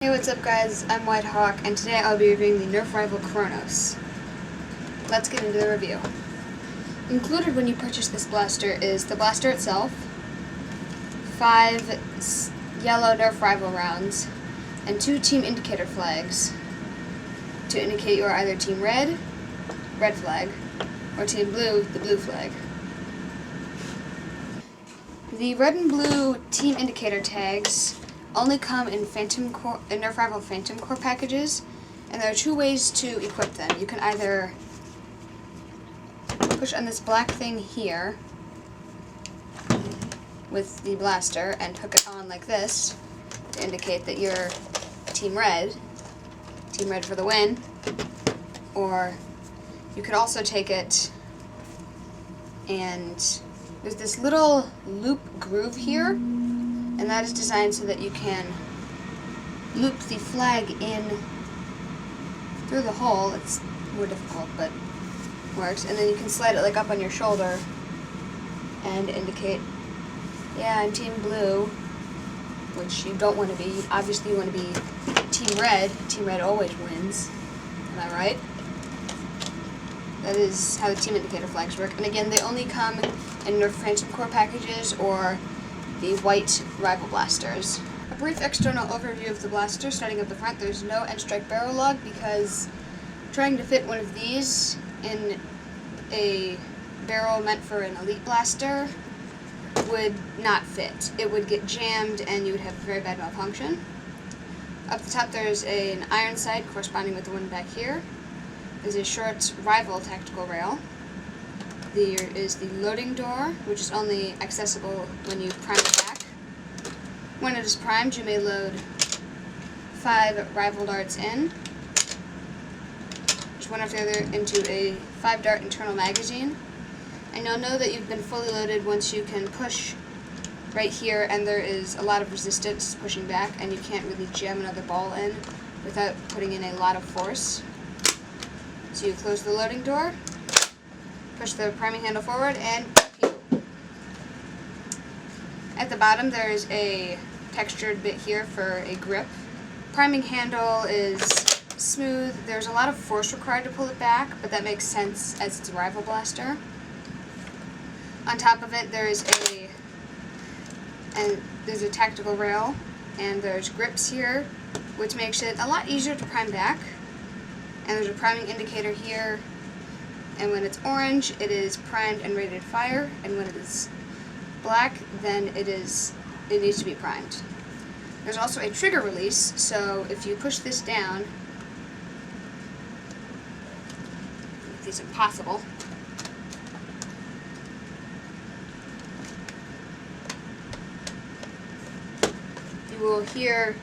Hey, what's up guys? I'm White Hawk, and today I'll be reviewing the Nerf rival Kronos. Let's get into the review. Included when you purchase this blaster is the blaster itself, 5 yellow Nerf rival rounds, and 2 team indicator flags to indicate you are either Team Red, red flag, or Team Blue, the blue flag. The red and blue team indicator tags only come in Nerf Rival Phantom Core packages, and there are 2 ways to equip them. You can either push on this black thing here with the blaster and hook it on like this to indicate that you're Team Red for the win, or you could also take it and there's this little loop groove here, and that is designed so that you can loop the flag in through the hole. It's more difficult, but works. And then you can slide it like up on your shoulder and indicate, yeah, I'm Team Blue, which you don't want to be. Obviously you want to be Team Red. Team Red always wins. Am I right? That is how the team indicator flags work. And again, they only come in Nerf Phantom Core packages or the white rival blasters. A brief external overview of the blaster. Starting at the front, there's no end strike barrel log because trying to fit one of these in a barrel meant for an elite blaster would not fit. It would get jammed and you would have a very bad malfunction. Up the top there's an iron sight corresponding with the one back here. There's a short rival tactical rail. There is the loading door, which is only accessible when you prime it back. When it is primed, you may load 5 rival darts in, just one after the other, into a 5-dart internal magazine. And you'll know that you've been fully loaded once you can push right here, and there is a lot of resistance pushing back, and you can't really jam another ball in without putting in a lot of force. So you close the loading door, push the priming handle forward, and pew. At the bottom there is a textured bit here for a grip. Priming handle is smooth. There's a lot of force required to pull it back, but that makes sense as it's a rival blaster. On top of it there's a tactical rail, and there's grips here, which makes it a lot easier to prime back. And there's a priming indicator here, and when it's orange it is primed and ready to fire, and when it is black then it needs to be primed. There's also a trigger release, so if you push this down, make these impossible, you will hear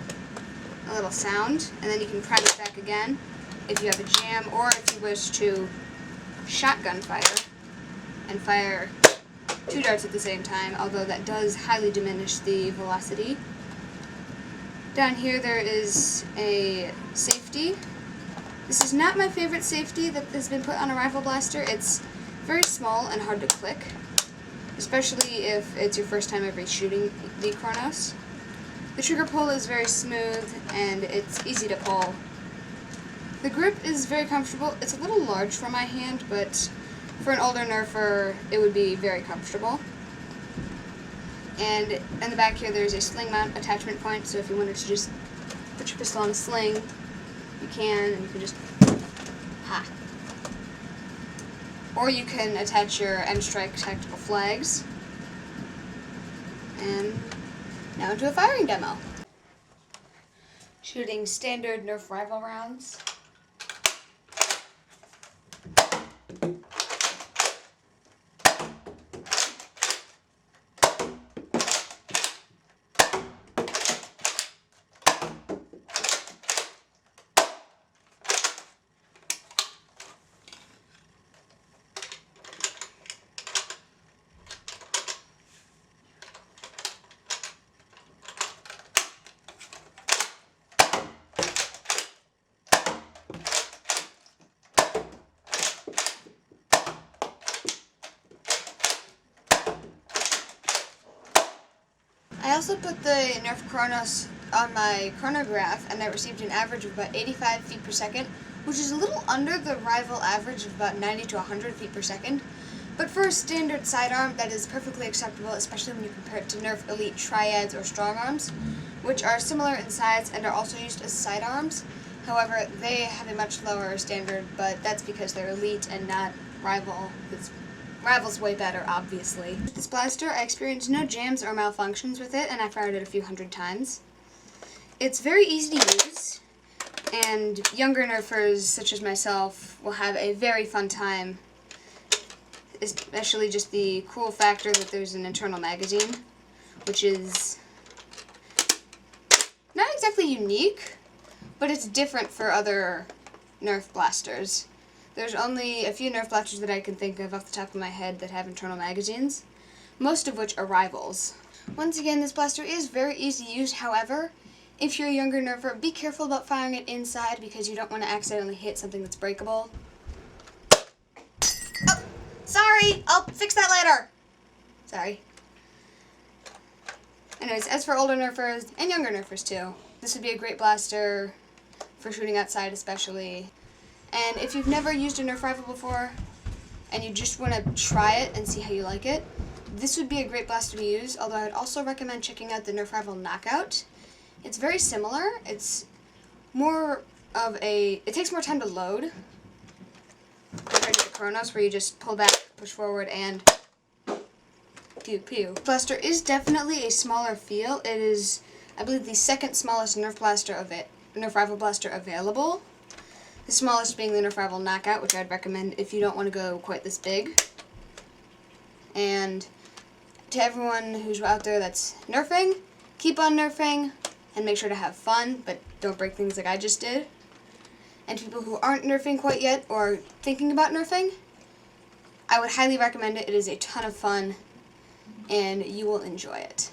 a little sound, and then you can prime it back again if you have a jam, or if you wish to shotgun fire and fire 2 darts at the same time, although that does highly diminish the velocity. Down here there is a safety. This is not my favorite safety that has been put on a rifle blaster. It's very small and hard to click, especially if it's your first time ever shooting the Kronos. The trigger pull is very smooth and it's easy to pull. The grip is very comfortable. It's a little large for my hand, but for an older Nerfer, it would be very comfortable. And in the back here, there's a sling mount attachment point, so if you wanted to just put your pistol on a sling, you can, and you can just, ha. Or you can attach your end strike tactical flags. And now into a firing demo. Shooting standard Nerf rival rounds. I also put the Nerf Kronos on my chronograph, and I received an average of about 85 feet per second, which is a little under the rival average of about 90 to 100 feet per second. But for a standard sidearm, that is perfectly acceptable, especially when you compare it to Nerf Elite Triads or Strong Arms, which are similar in size and are also used as sidearms. However, they have a much lower standard, but that's because they're Elite and not Rival. Rival's way better, obviously. With this blaster, I experienced no jams or malfunctions with it, and I fired it a few hundred times. It's very easy to use, and younger Nerfers, such as myself, will have a very fun time, especially just the cool factor that there's an internal magazine, which is not exactly unique, but it's different for other Nerf blasters. There's only a few Nerf blasters that I can think of off the top of my head that have internal magazines, most of which are rivals. Once again, this blaster is very easy to use. However, if you're a younger Nerfer, be careful about firing it inside because you don't want to accidentally hit something that's breakable. Oh, sorry! I'll fix that later! Sorry. Anyways, as for older Nerfers, and younger Nerfers too, this would be a great blaster for shooting outside especially. And if you've never used a Nerf rifle before, and you just want to try it and see how you like it, this would be a great blaster to use, although I would also recommend checking out the Nerf rifle Knockout. It's very similar. It's more of a... It takes more time to load compared to the Kronos, where you just pull back, push forward, and pew pew. Blaster is definitely a smaller feel. It is, I believe, the second smallest Nerf rifle blaster available. The smallest being the Nerf rifle Knockout, which I'd recommend if you don't want to go quite this big. And to everyone who's out there that's Nerfing, keep on Nerfing, and make sure to have fun, but don't break things like I just did. And to people who aren't Nerfing quite yet, or thinking about Nerfing, I would highly recommend it. It is a ton of fun, and you will enjoy it.